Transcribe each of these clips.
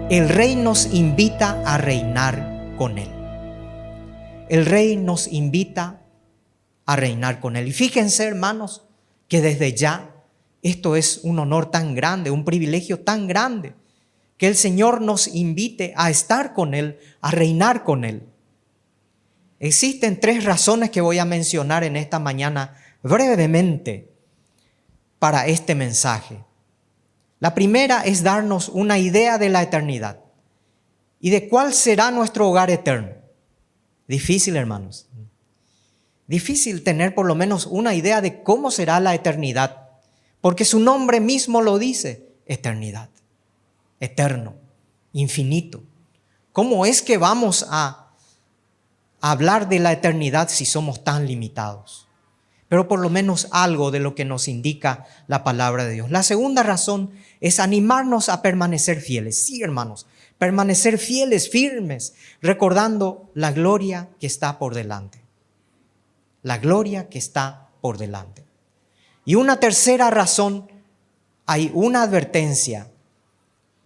el Rey nos invita a reinar con Él. El Rey nos invita a reinar con Él. Y fíjense, hermanos, que desde ya esto es un honor tan grande, un privilegio tan grande, que el Señor nos invite a estar con Él, a reinar con Él. Existen 3 razones que voy a mencionar en esta mañana brevemente para este mensaje. La primera es darnos una idea de la eternidad y de cuál será nuestro hogar eterno. Difícil, hermanos. Difícil tener por lo menos una idea de cómo será la eternidad, porque su nombre mismo lo dice, eternidad, eterno, infinito. ¿Cómo es que vamos a hablar de la eternidad si somos tan limitados? Pero por lo menos algo de lo que nos indica la palabra de Dios. La segunda razón es animarnos a permanecer fieles. Sí, hermanos, permanecer fieles, firmes, recordando la gloria que está por delante. La gloria que está por delante. Y una tercera razón, hay una advertencia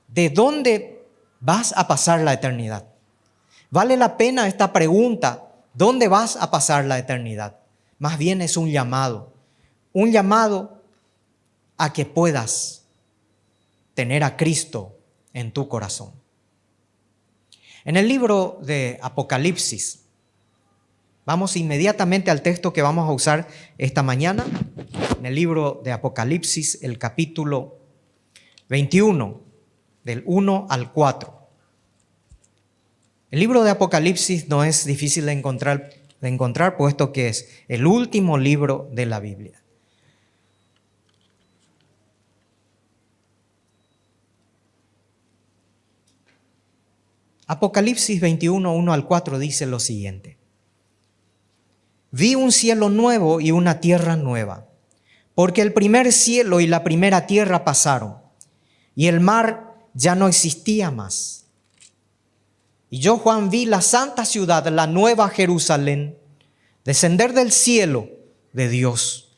de dónde vas a pasar la eternidad. ¿Vale la pena esta pregunta? ¿Dónde vas a pasar la eternidad? Más bien es un llamado a que puedas tener a Cristo en tu corazón. En el libro de Apocalipsis, vamos inmediatamente al texto que vamos a usar esta mañana. En el libro de Apocalipsis, el capítulo 21, del 1 al 4. El libro de Apocalipsis no es difícil de encontrar, puesto que es el último libro de la Biblia. Apocalipsis 21, 1 al 4 dice lo siguiente. Vi un cielo nuevo y una tierra nueva, porque el primer cielo y la primera tierra pasaron, y el mar ya no existía más. Y yo, Juan, vi la santa ciudad, la nueva Jerusalén, descender del cielo de Dios,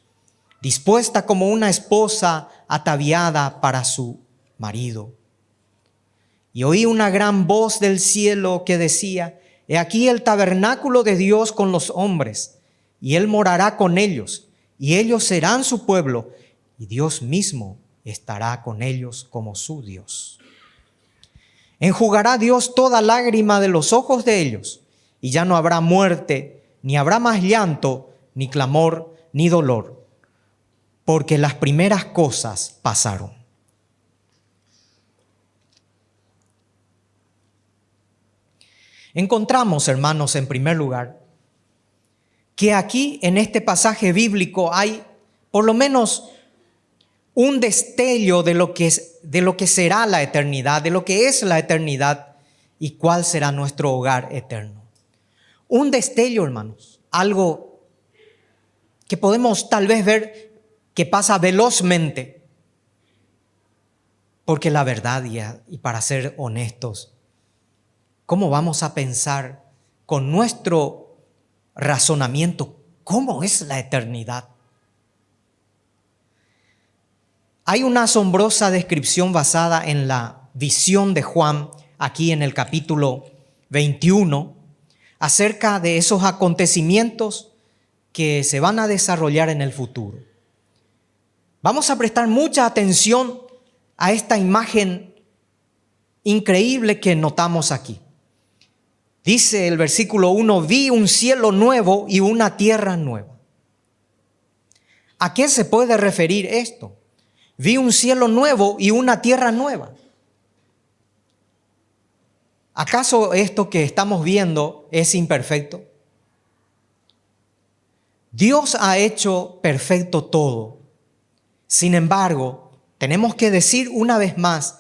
dispuesta como una esposa ataviada para su marido. Y oí una gran voz del cielo que decía: He aquí el tabernáculo de Dios con los hombres, y Él morará con ellos, y ellos serán su pueblo, y Dios mismo estará con ellos como su Dios. Enjugará Dios toda lágrima de los ojos de ellos, y ya no habrá muerte, ni habrá más llanto, ni clamor, ni dolor, porque las primeras cosas pasaron. Encontramos, hermanos, en primer lugar, que aquí en este pasaje bíblico hay por lo menos un destello de lo que será la eternidad, de lo que es la eternidad y cuál será nuestro hogar eterno. Un destello, hermanos, algo que podemos tal vez ver que pasa velozmente, porque la verdad, y para ser honestos, ¿cómo vamos a pensar con nuestro razonamiento cómo es la eternidad? Hay una asombrosa descripción basada en la visión de Juan, aquí en el capítulo 21, acerca de esos acontecimientos que se van a desarrollar en el futuro. Vamos a prestar mucha atención a esta imagen increíble que notamos aquí. Dice el versículo 1, vi un cielo nuevo y una tierra nueva. ¿A qué se puede referir esto? Vi un cielo nuevo y una tierra nueva. ¿Acaso esto que estamos viendo es imperfecto? Dios ha hecho perfecto todo. Sin embargo, tenemos que decir una vez más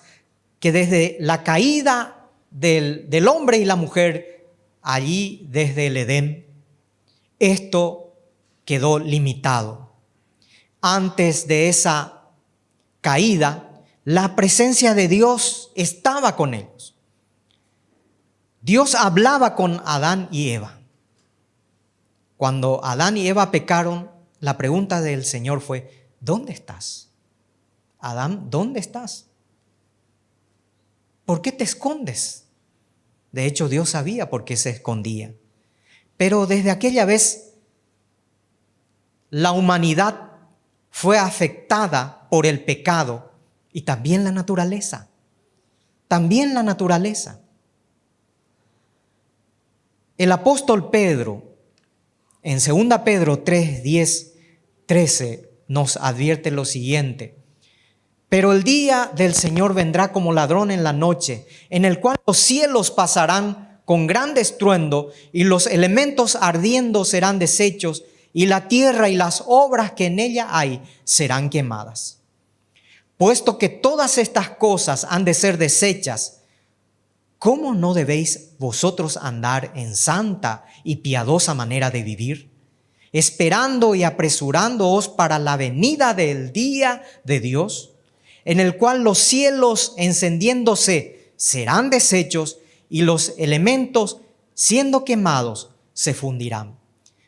que desde la caída del hombre y la mujer, allí desde el Edén, esto quedó limitado. Antes de esa caída, la presencia de Dios estaba con ellos. Dios hablaba con Adán y Eva. Cuando Adán y Eva pecaron, la pregunta del Señor fue: ¿dónde estás? Adán, ¿dónde estás? ¿por qué te escondes? De hecho, Dios sabía por qué se escondía. Pero desde aquella vez, la humanidad fue afectada por el pecado y también la naturaleza. También la naturaleza. El apóstol Pedro, en 2 Pedro 3, 10, 13, nos advierte lo siguiente: pero el día del Señor vendrá como ladrón en la noche, en el cual los cielos pasarán con gran estruendo y los elementos ardiendo serán deshechos y la tierra y las obras que en ella hay serán quemadas. Puesto que todas estas cosas han de ser deshechas, ¿cómo no debéis vosotros andar en santa y piadosa manera de vivir, esperando y apresurándoos para la venida del día de Dios, en el cual los cielos encendiéndose serán deshechos y los elementos siendo quemados se fundirán?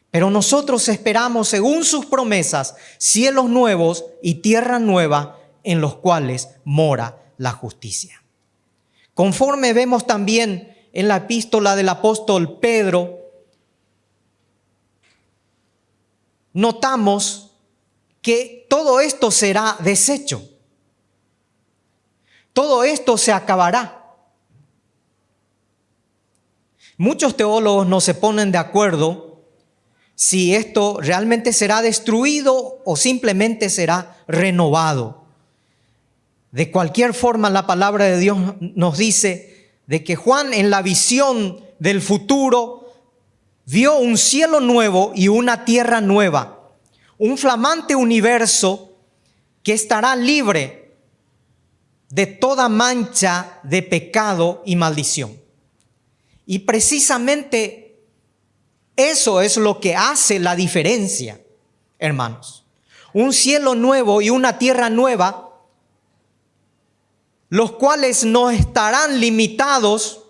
Pero nosotros esperamos, según sus promesas, cielos nuevos y tierra nueva en los cuales mora la justicia. Conforme vemos también en la epístola del apóstol Pedro, notamos que todo esto será deshecho. Todo esto se acabará. Muchos teólogos no se ponen de acuerdo si esto realmente será destruido o simplemente será renovado. De cualquier forma, la palabra de Dios nos dice de que Juan, en la visión del futuro, vio un cielo nuevo y una tierra nueva, un flamante universo que estará libre de toda mancha de pecado y maldición. Y precisamente eso es lo que hace la diferencia, hermanos. Un cielo nuevo y una tierra nueva, los cuales no estarán limitados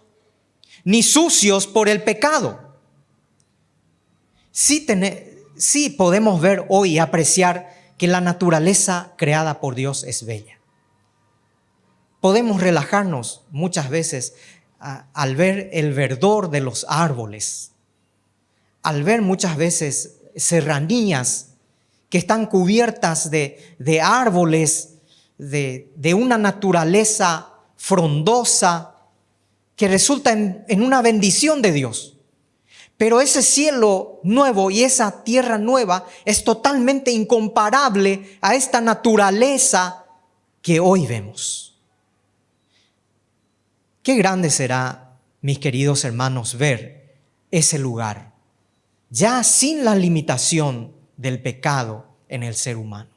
ni sucios por el pecado. Sí podemos ver hoy y apreciar que la naturaleza creada por Dios es bella. Podemos relajarnos muchas veces al ver el verdor de los árboles, al ver muchas veces serranías que están cubiertas de árboles, de una naturaleza frondosa que resulta en una bendición de Dios. Pero ese cielo nuevo y esa tierra nueva es totalmente incomparable a esta naturaleza que hoy vemos. Qué grande será, mis queridos hermanos, ver ese lugar, ya sin la limitación del pecado en el ser humano.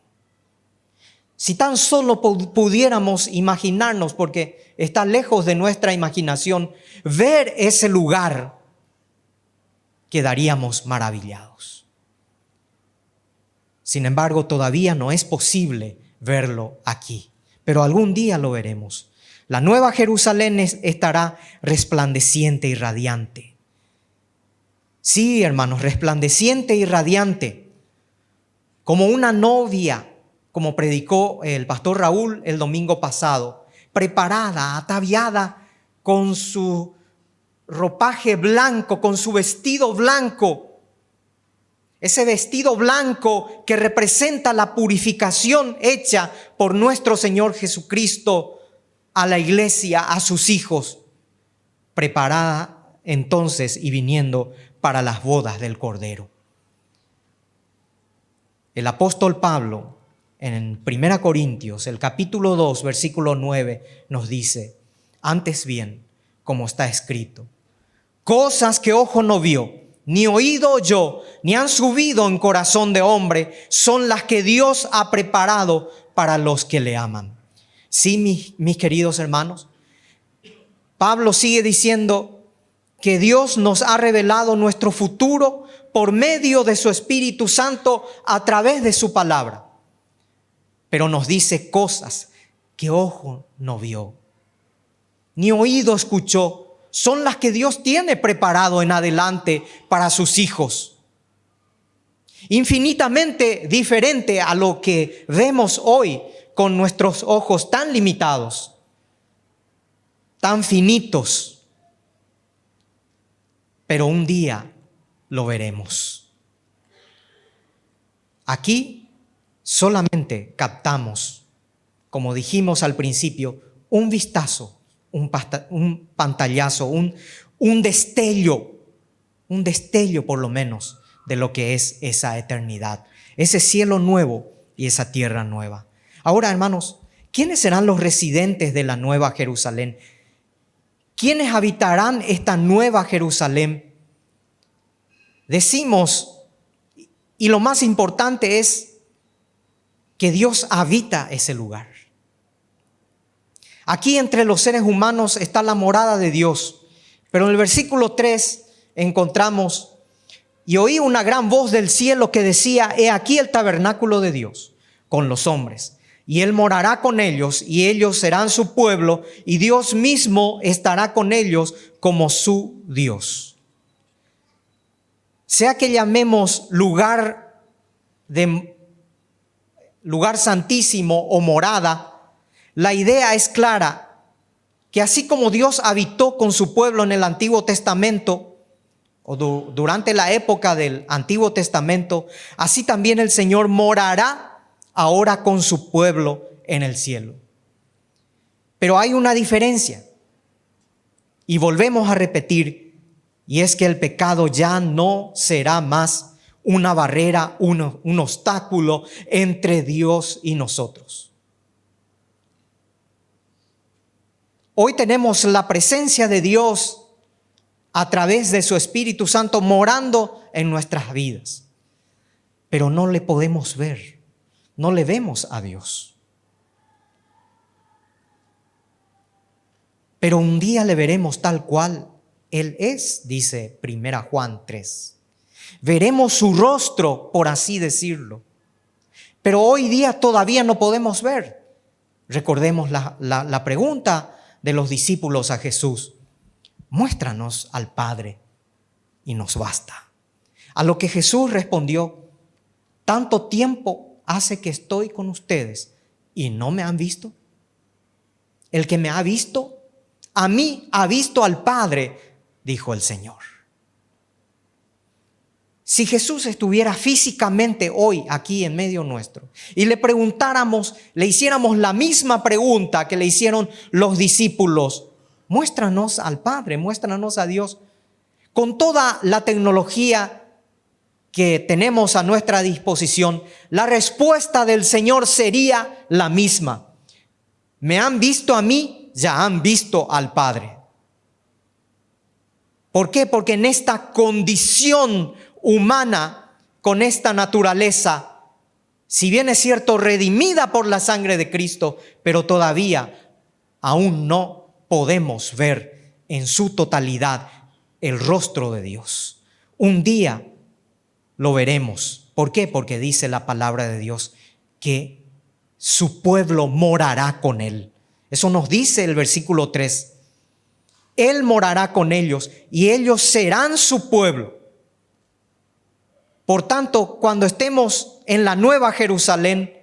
Si tan solo pudiéramos imaginarnos, porque está lejos de nuestra imaginación, ver ese lugar, quedaríamos maravillados. Sin embargo, todavía no es posible verlo aquí, pero algún día lo veremos. La nueva Jerusalén estará resplandeciente y radiante. Sí, hermanos, resplandeciente y radiante, como una novia, como predicó el pastor Raúl el domingo pasado, preparada, ataviada con su ropaje blanco, con su vestido blanco. Ese vestido blanco que representa la purificación hecha por nuestro Señor Jesucristo a la iglesia, a sus hijos, preparada entonces y viniendo para las bodas del Cordero. El apóstol Pablo, en 1 Corintios, el capítulo 2, versículo 9, nos dice: antes bien, como está escrito, cosas que ojo no vio, ni oído oyó, ni han subido en corazón de hombre, son las que Dios ha preparado para los que le aman. Sí, mis queridos hermanos, Pablo sigue diciendo que Dios nos ha revelado nuestro futuro por medio de su Espíritu Santo a través de su palabra. Pero nos dice cosas que ojo no vio, ni oído escuchó, son las que Dios tiene preparado en adelante para sus hijos. Infinitamente diferente a lo que vemos hoy con nuestros ojos tan limitados, tan finitos, pero un día lo veremos. Aquí solamente captamos, como dijimos al principio, un vistazo, un pantallazo, un destello por lo menos de lo que es esa eternidad, ese cielo nuevo y esa tierra nueva. Ahora, hermanos, ¿quiénes serán los residentes de la nueva Jerusalén? ¿Quiénes habitarán esta nueva Jerusalén? Decimos, y lo más importante es que Dios habita ese lugar. Aquí entre los seres humanos está la morada de Dios, pero en el versículo 3 encontramos: y oí una gran voz del cielo que decía, he aquí el tabernáculo de Dios con los hombres, y Él morará con ellos, y ellos serán su pueblo, y Dios mismo estará con ellos como su Dios. Sea que llamemos lugar santísimo o morada, la idea es clara, que así como Dios habitó con su pueblo en el Antiguo Testamento, o durante la época del Antiguo Testamento, así también el Señor morará ahora con su pueblo en el cielo. Pero hay una diferencia, y volvemos a repetir, y es que el pecado ya no será más una barrera, un obstáculo entre Dios y nosotros. Hoy tenemos la presencia de Dios a través de su Espíritu Santo morando en nuestras vidas, pero no le podemos ver, no le vemos a Dios. Pero un día le veremos tal cual Él es, dice 1 Juan 3. Veremos su rostro, por así decirlo. Pero hoy día todavía no podemos ver. Recordemos la pregunta de los discípulos a Jesús: muéstranos al Padre y nos basta. A lo que Jesús respondió: ¿tanto tiempo hace que estoy con ustedes y no me han visto? El que me ha visto, a mí ha visto al Padre, dijo el Señor. Si Jesús estuviera físicamente hoy aquí en medio nuestro y le preguntáramos, le hiciéramos la misma pregunta que le hicieron los discípulos: muéstranos al Padre, muéstranos a Dios. Con toda la tecnología que tenemos a nuestra disposición, la respuesta del Señor sería la misma: me han visto a mí, ya han visto al Padre. ¿Por qué? Porque en esta condición humana, con esta naturaleza, si bien es cierto, redimida por la sangre de Cristo, pero todavía aún no podemos ver en su totalidad el rostro de Dios. Un día lo veremos. ¿Por qué? Porque dice la palabra de Dios que su pueblo morará con Él. Eso nos dice el versículo 3. Él morará con ellos y ellos serán su pueblo. Por tanto, cuando estemos en la nueva Jerusalén,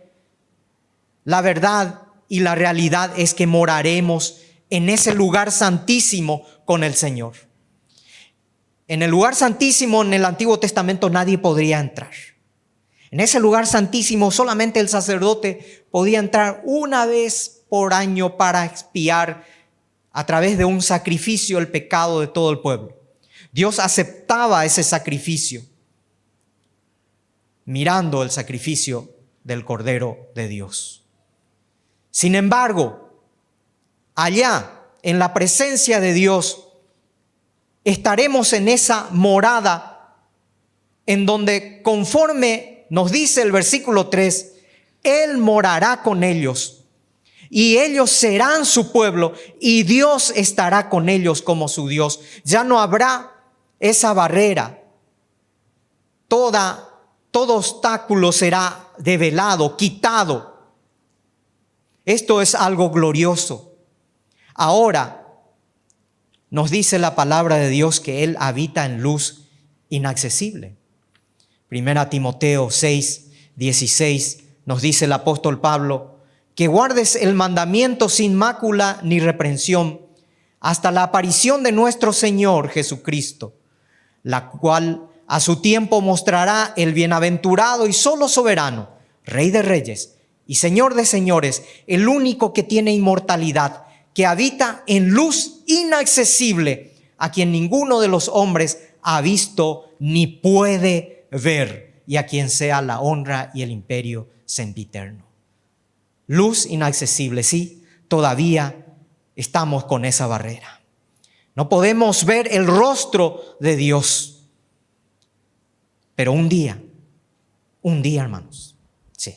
la verdad y la realidad es que moraremos en ese lugar santísimo con el Señor. En el lugar santísimo en el Antiguo Testamento nadie podría entrar. En ese lugar santísimo solamente el sacerdote podía entrar una vez por año para expiar a través de un sacrificio el pecado de todo el pueblo. Dios aceptaba ese sacrificio, mirando el sacrificio del Cordero de Dios. Sin embargo, allá, en la presencia de Dios, estaremos en esa morada en donde, conforme nos dice el versículo 3, Él morará con ellos y ellos serán su pueblo y Dios estará con ellos como su Dios. Ya no habrá esa barrera. Todo obstáculo será develado, quitado. Esto es algo glorioso. Ahora nos dice la palabra de Dios que Él habita en luz inaccesible. 1 Timoteo 6:16 nos dice el apóstol Pablo: que guardes el mandamiento sin mácula ni reprensión, hasta la aparición de nuestro Señor Jesucristo, la cual a su tiempo mostrará el bienaventurado y solo soberano, Rey de reyes y Señor de señores, el único que tiene inmortalidad, que habita en luz inaccesible, a quien ninguno de los hombres ha visto ni puede ver, y a quien sea la honra y el imperio sempiterno. Luz inaccesible, sí, todavía estamos con esa barrera. No podemos ver el rostro de Dios. Pero un día, hermanos, sí,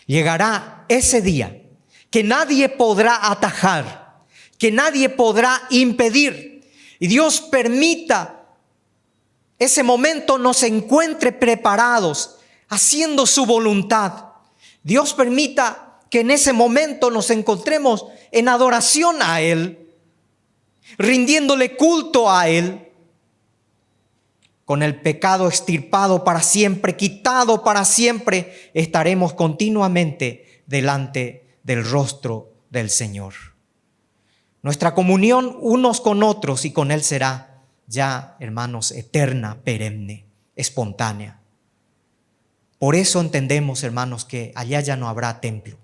llegará ese día que nadie podrá atajar, que nadie podrá impedir. Y Dios permita ese momento nos encuentre preparados, haciendo su voluntad. Dios permita que en ese momento nos encontremos en adoración a Él, rindiéndole culto a Él, con el pecado extirpado para siempre, quitado para siempre, estaremos continuamente delante del rostro del Señor. Nuestra comunión unos con otros y con Él será ya, hermanos, eterna, perenne, espontánea. Por eso entendemos, hermanos, que allá ya no habrá templo.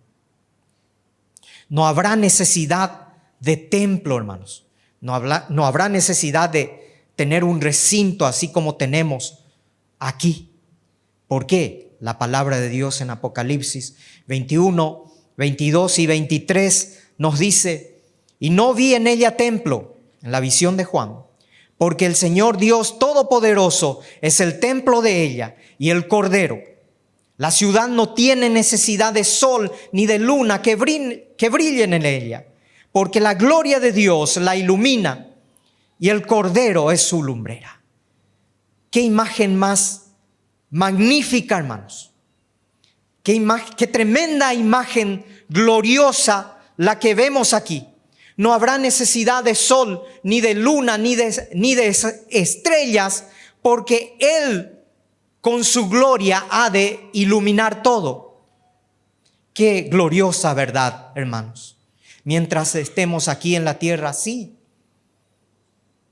No habrá necesidad de templo, hermanos. No habrá necesidad de tener un recinto así como tenemos aquí. ¿Por qué? La palabra de Dios en Apocalipsis 21, 22 y 23 nos dice: y no vi en ella templo, en la visión de Juan, porque el Señor Dios Todopoderoso es el templo de ella y el Cordero. La ciudad no tiene necesidad de sol ni de luna que brillen en ella, porque la gloria de Dios la ilumina y el Cordero es su lumbrera. Qué imagen más magnífica, hermanos. Qué tremenda imagen gloriosa la que vemos aquí. No habrá necesidad de sol, ni de luna, ni de estrellas, porque Él con su gloria ha de iluminar todo. Qué gloriosa verdad, hermanos. Mientras estemos aquí en la tierra, sí,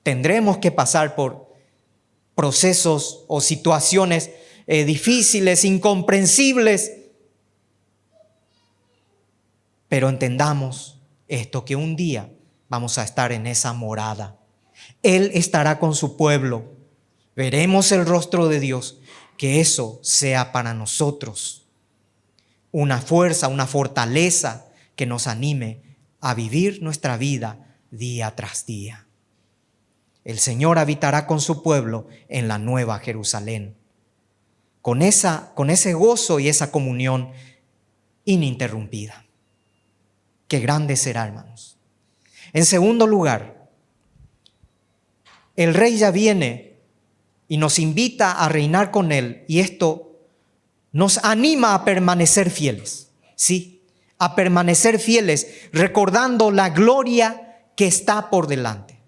tendremos que pasar por procesos o situaciones difíciles, incomprensibles. Pero entendamos esto, que un día vamos a estar en esa morada. Él estará con su pueblo. Veremos el rostro de Dios. Que eso sea para nosotros una fuerza, una fortaleza que nos anime a vivir nuestra vida día tras día. El Señor habitará con su pueblo en la nueva Jerusalén, con ese gozo y esa comunión ininterrumpida. Qué grande será, hermanos. En segundo lugar, el Rey ya viene y nos invita a reinar con Él, y esto nos anima a permanecer fieles, ¿sí? A permanecer fieles, recordando la gloria que está por delante.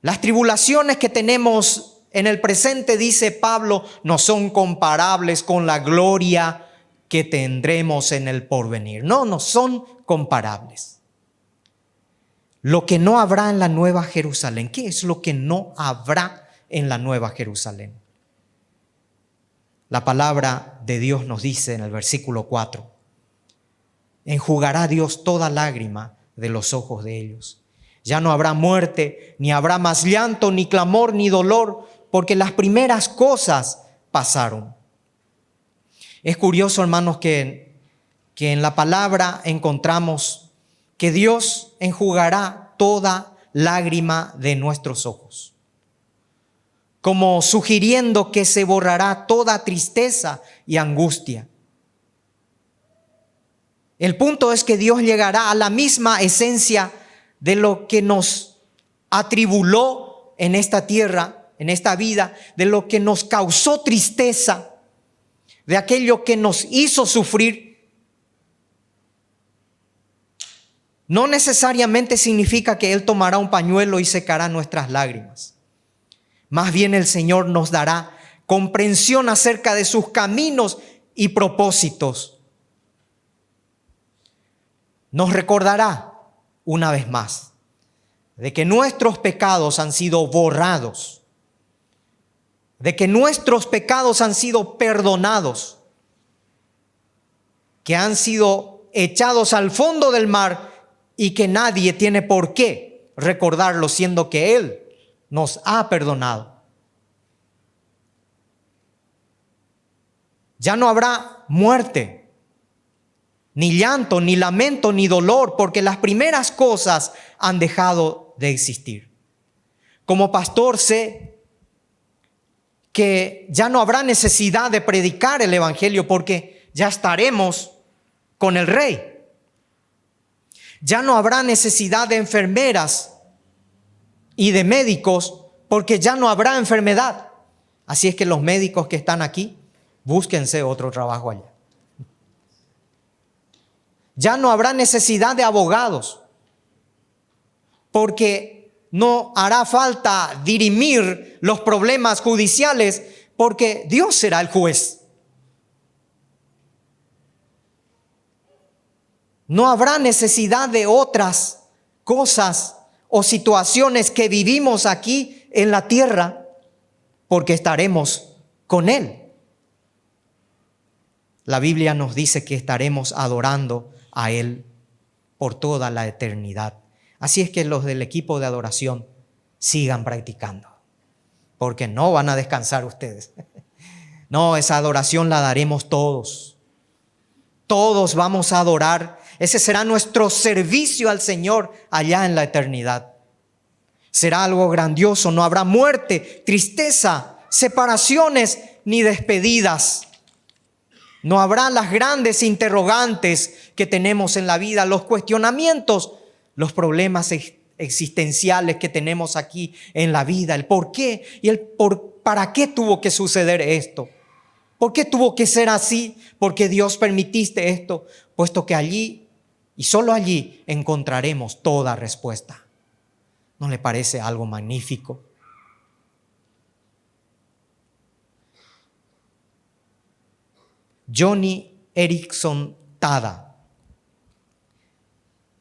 Las tribulaciones que tenemos en el presente, dice Pablo, no son comparables con la gloria que tendremos en el porvenir. No son comparables. Lo que no habrá en la Nueva Jerusalén. ¿Qué es lo que no habrá en la Nueva Jerusalén? La palabra de Dios nos dice en el versículo 4: enjugará Dios toda lágrima de los ojos de ellos. Ya no habrá muerte, ni habrá más llanto, ni clamor, ni dolor, porque las primeras cosas pasaron. Es curioso, hermanos, que en la palabra encontramos que Dios enjugará toda lágrima de nuestros ojos, como sugiriendo que se borrará toda tristeza y angustia. El punto es que Dios llegará a la misma esencia de lo que nos atribuló en esta tierra, en esta vida, de lo que nos causó tristeza, de aquello que nos hizo sufrir. No necesariamente significa que Él tomará un pañuelo y secará nuestras lágrimas. Más bien el Señor nos dará comprensión acerca de sus caminos y propósitos. nos recordará una vez más de que nuestros pecados han sido borrados, de que nuestros pecados han sido perdonados, que han sido echados al fondo del mar y que nadie tiene por qué recordarlo, siendo que Él nos ha perdonado. Ya no habrá muerte, ni llanto, ni lamento, ni dolor, porque las primeras cosas han dejado de existir. Como pastor sé que ya no habrá necesidad de predicar el evangelio porque ya estaremos con el Rey. Ya no habrá necesidad de enfermeras y de médicos porque ya no habrá enfermedad. Así es que los médicos que están aquí, búsquense otro trabajo allá. Ya no habrá necesidad de abogados porque no hará falta dirimir los problemas judiciales porque Dios será el juez. No habrá necesidad de otras cosas o situaciones que vivimos aquí en la tierra porque estaremos con Él. La Biblia nos dice que estaremos adorando a Él por toda la eternidad. Así es que los del equipo de adoración sigan practicando, porque no van a descansar ustedes. No, esa adoración la daremos todos. Todos vamos a adorar. Ese será nuestro servicio al Señor allá en la eternidad. Será algo grandioso. No habrá muerte, tristeza, separaciones ni despedidas. No habrá las grandes interrogantes que tenemos en la vida, los cuestionamientos, los problemas existenciales que tenemos aquí en la vida, el por qué y para qué tuvo que suceder esto. ¿Por qué tuvo que ser así? ¿Por qué Dios permitiste esto? Puesto que allí y solo allí encontraremos toda respuesta. ¿No le parece algo magnífico? Joni Eareckson Tada,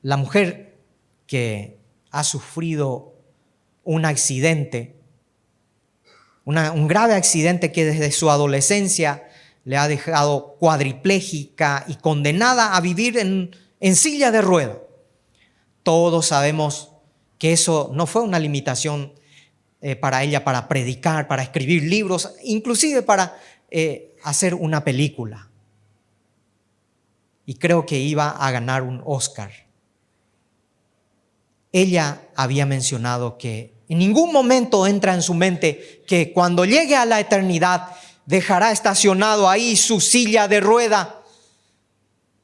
la mujer que ha sufrido un accidente, un grave accidente que desde su adolescencia le ha dejado cuadripléjica y condenada a vivir en silla de ruedas. Todos sabemos que eso no fue una limitación para ella para predicar, para escribir libros, inclusive para hacer una película. Y creo que iba a ganar un Oscar. Ella había mencionado que en ningún momento entra en su mente que cuando llegue a la eternidad dejará estacionado ahí su silla de rueda.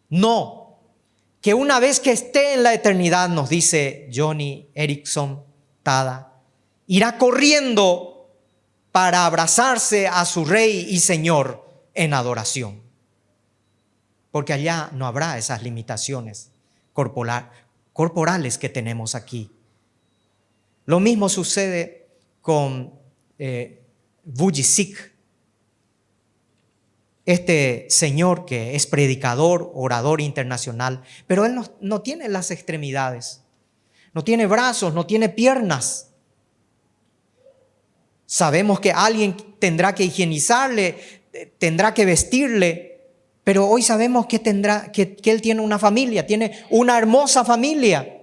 No, que una vez que esté en la eternidad, nos dice Joni Eareckson Tada, irá corriendo para abrazarse a su Rey y Señor en adoración. Porque allá no habrá esas limitaciones corporales que tenemos aquí. Lo mismo sucede con Vujicic, este señor que es predicador, orador internacional, pero él no tiene las extremidades, no tiene brazos, no tiene piernas. Sabemos que alguien tendrá que higienizarle, tendrá que vestirle, pero hoy sabemos que él tiene una familia, tiene una hermosa familia.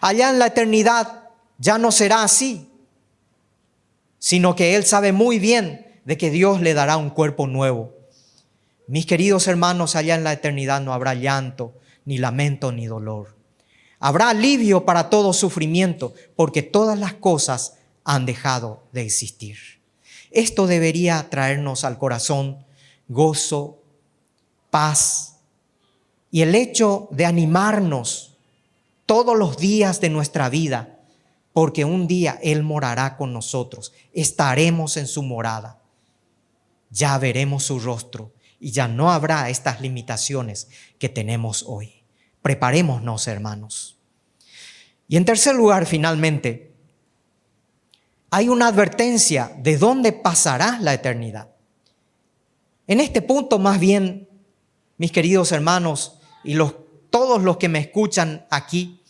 Allá en la eternidad ya no será así, sino que él sabe muy bien de que Dios le dará un cuerpo nuevo. Mis queridos hermanos, allá en la eternidad no habrá llanto, ni lamento, ni dolor. Habrá alivio para todo sufrimiento, porque todas las cosas han dejado de existir. Esto debería traernos al corazón gozo, paz y el hecho de animarnos todos los días de nuestra vida, porque un día Él morará con nosotros, estaremos en su morada, ya veremos su rostro y ya no habrá estas limitaciones que tenemos hoy. Preparémonos, hermanos. Y en tercer lugar, finalmente, hay una advertencia de dónde pasará la eternidad. En este punto, más bien, mis queridos hermanos y los todos los que me escuchan aquí,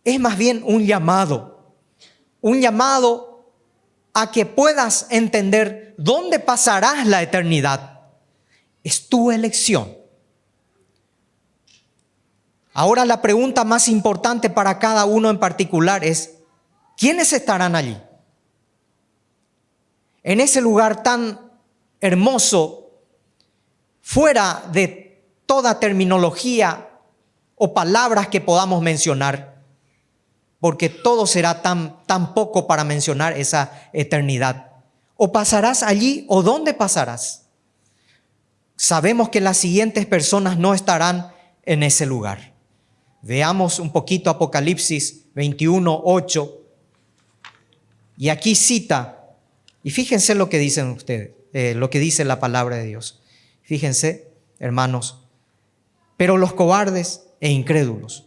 es más bien un llamado a que puedas entender dónde pasarás la eternidad. Es tu elección. Ahora la pregunta más importante para cada uno en particular es, ¿quiénes estarán allí? En ese lugar tan hermoso, fuera de toda terminología o palabras que podamos mencionar, porque todo será tan poco para mencionar esa eternidad. O pasarás allí o dónde pasarás. Sabemos que las siguientes personas no estarán en ese lugar. Veamos un poquito Apocalipsis 21:8. Y aquí cita, y fíjense lo que dicen ustedes, lo que dice la palabra de Dios. Fíjense, hermanos, pero los cobardes e incrédulos,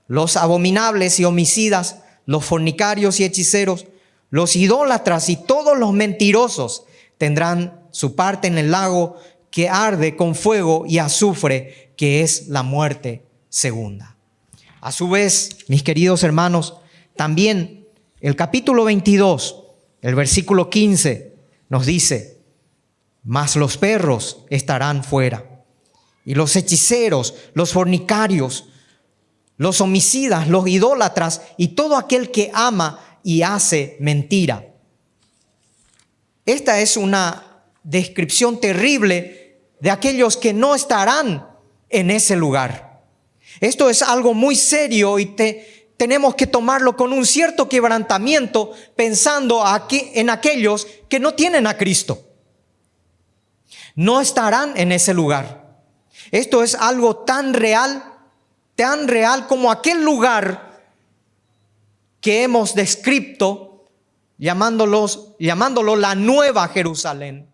los abominables y homicidas, los fornicarios y hechiceros, los idólatras y todos los mentirosos tendrán su parte en el lago que arde con fuego y azufre, que es la muerte segunda. A su vez, mis queridos hermanos, también el capítulo 22, el versículo 15, nos dice, mas los perros estarán fuera, y los hechiceros, los fornicarios, los homicidas, los idólatras y todo aquel que ama y hace mentira. Esta es una descripción terrible de aquellos que no estarán en ese lugar. Esto es algo muy serio y tenemos que tomarlo con un cierto quebrantamiento, pensando en aquellos que no tienen a Cristo. No estarán en ese lugar. Esto es algo tan real como aquel lugar que hemos descrito, llamándolo la Nueva Jerusalén.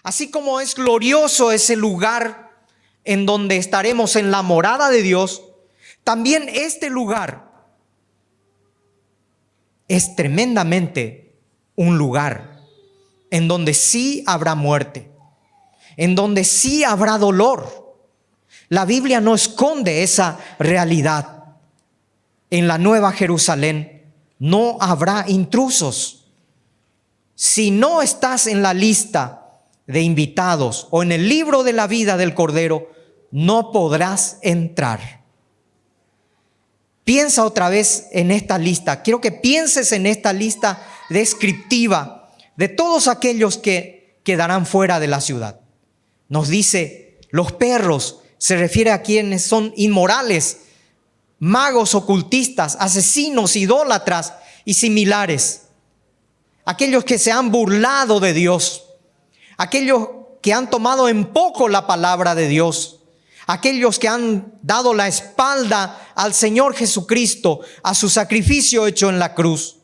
Así como es glorioso ese lugar en donde estaremos en la morada de Dios, también este lugar es tremendamente un lugar en donde sí habrá muerte, en donde sí habrá dolor. La Biblia no esconde esa realidad. En la Nueva Jerusalén no habrá intrusos. Si no estás en la lista de invitados o en el libro de la vida del Cordero, no podrás entrar. Piensa otra vez en esta lista. Quiero que pienses en esta lista descriptiva de todos aquellos que quedarán fuera de la ciudad. Nos dice, los perros, se refiere a quienes son inmorales, magos, ocultistas, asesinos, idólatras y similares. Aquellos que se han burlado de Dios, aquellos que han tomado en poco la palabra de Dios, aquellos que han dado la espalda al Señor Jesucristo, a su sacrificio hecho en la cruz.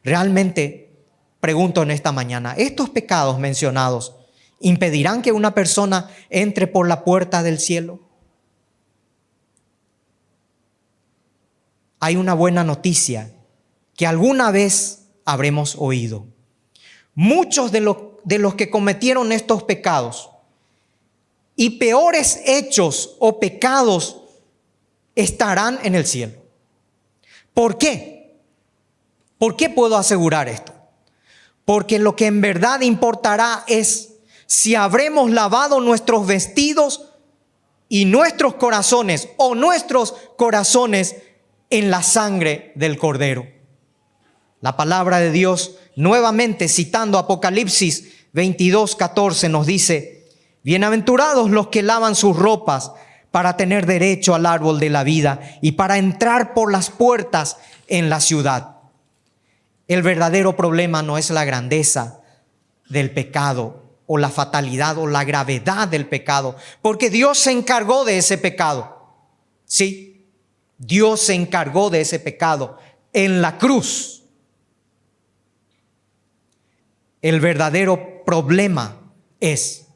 Realmente, pregunto en esta mañana, ¿estos pecados mencionados impedirán que una persona entre por la puerta del cielo? Hay una buena noticia que alguna vez habremos oído. Muchos de los que cometieron estos pecados y peores hechos o pecados estarán en el cielo. ¿Por qué? ¿Por qué puedo asegurar esto? Porque lo que en verdad importará es si habremos lavado nuestros vestidos y nuestros corazones o nuestros corazones en la sangre del Cordero. La palabra de Dios, nuevamente citando Apocalipsis 22:14, nos dice, bienaventurados los que lavan sus ropas para tener derecho al árbol de la vida y para entrar por las puertas en la ciudad. El verdadero problema no es la grandeza del pecado o la fatalidad o la gravedad del pecado, porque Dios se encargó de ese pecado. Sí, Dios se encargó de ese pecado en la cruz. El verdadero problema es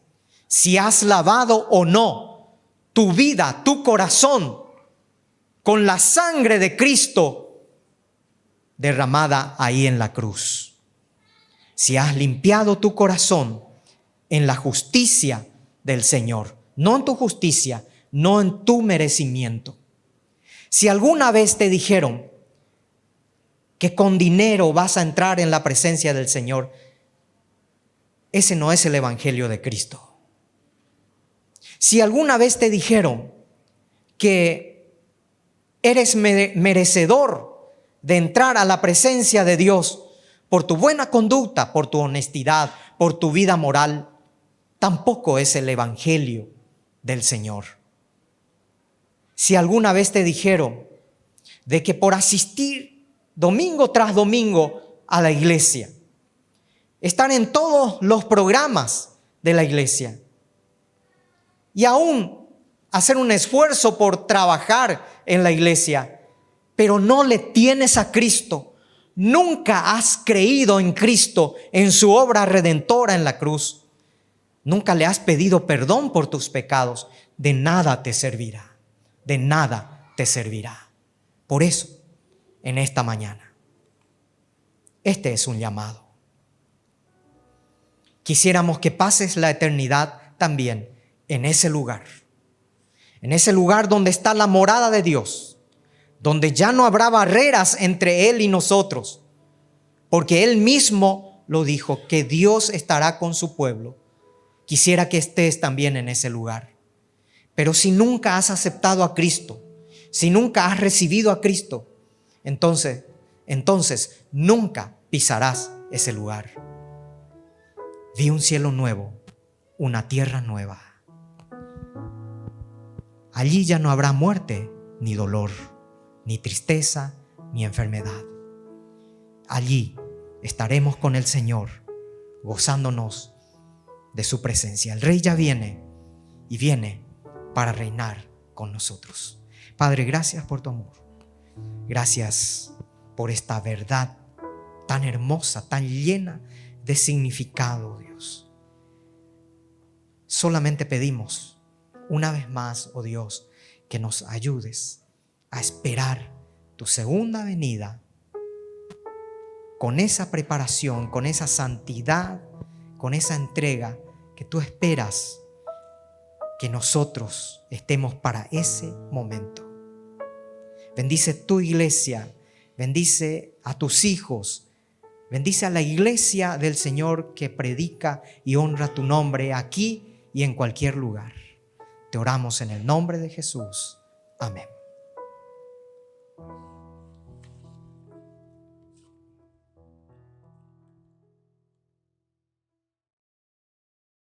si has lavado o no tu vida, tu corazón, con la sangre de Cristo derramada ahí en la cruz. Si has limpiado tu corazón en la justicia del Señor, no en tu justicia, no en tu merecimiento. Si alguna vez te dijeron que con dinero vas a entrar en la presencia del Señor, ese no es el evangelio de Cristo. Si alguna vez te dijeron que eres merecedor de entrar a la presencia de Dios por tu buena conducta, por tu honestidad, por tu vida moral, tampoco es el evangelio del Señor. Si alguna vez te dijeron de que por asistir domingo tras domingo a la iglesia, estar en todos los programas de la iglesia y aún hacer un esfuerzo por trabajar en la iglesia, pero no le tienes a Cristo, nunca has creído en Cristo, en su obra redentora en la cruz, nunca le has pedido perdón por tus pecados, de nada te servirá, de nada te servirá. Por eso, en esta mañana, este es un llamado. Quisiéramos que pases la eternidad también en ese lugar donde está la morada de Dios, donde ya no habrá barreras entre Él y nosotros, porque Él mismo lo dijo, que Dios estará con su pueblo. Quisiera que estés también en ese lugar. Pero si nunca has aceptado a Cristo, si nunca has recibido a Cristo, entonces nunca pisarás ese lugar. Vi un cielo nuevo, una tierra nueva. Allí ya no habrá muerte, ni dolor, ni tristeza, ni enfermedad. Allí estaremos con el Señor, gozándonos de su presencia. El Rey ya viene y viene para reinar con nosotros. Padre, gracias por tu amor. Gracias por esta verdad tan hermosa, tan llena de significado, Dios. Solamente pedimos una vez más, oh Dios, que nos ayudes a esperar tu segunda venida con esa preparación, con esa santidad, con esa entrega que tú esperas que nosotros estemos para ese momento. Bendice tu iglesia, bendice a tus hijos, bendice a la iglesia del Señor que predica y honra tu nombre aquí y en cualquier lugar. Te oramos en el nombre de Jesús. Amén.